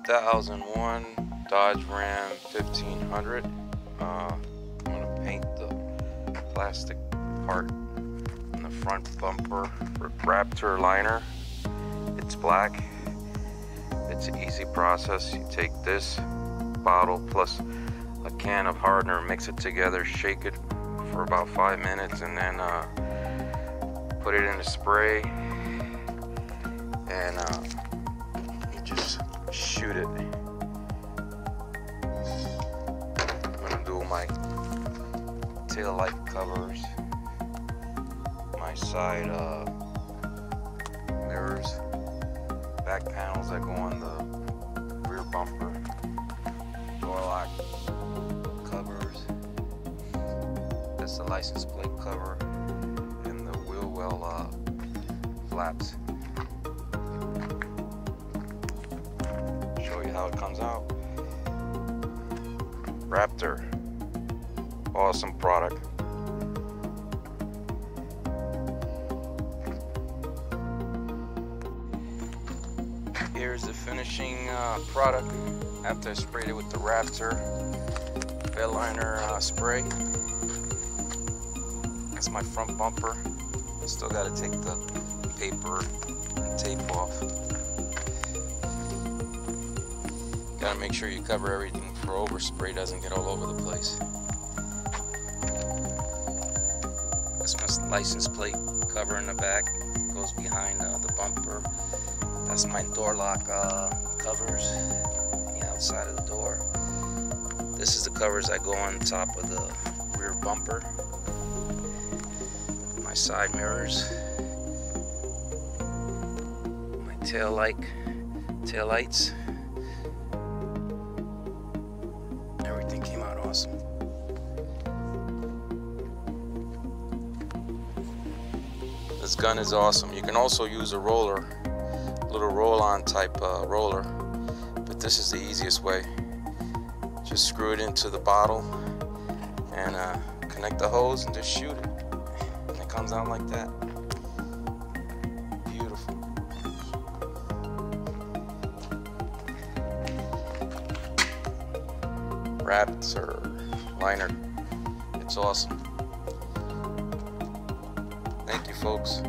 2001 Dodge Ram 1500. I'm gonna paint the plastic part in the front bumper with Raptor Liner. It's black. It's an easy process. You take this bottle plus a can of hardener, mix it together, shake it for about 5 minutes, and then put it in the spray, and you just shoot it. I'm gonna do my tail light covers, my side mirrors, back panels that go on the rear bumper, door lock covers. That's the license plate cover and the wheel well flaps. Show you how it comes out. Raptor, awesome product. Here's the finishing product after I sprayed it with the Raptor bed liner spray. That's my front bumper. Still got to take the paper and tape off. Got to make sure you cover everything for overspray doesn't get all over the place. That's my license plate cover in the back. Goes behind the bumper. That's my door lock covers on the outside of the door. This is the covers that go on top of the rear bumper. My side mirrors. My tail lights. Everything came out awesome. This gun is awesome. You can also use a roller. Little roll-on type roller, but this is the easiest way. Just screw it into the bottle and connect the hose and just shoot it, and it comes out like that. Beautiful. Raptor Liner, it's awesome. Thank you, folks.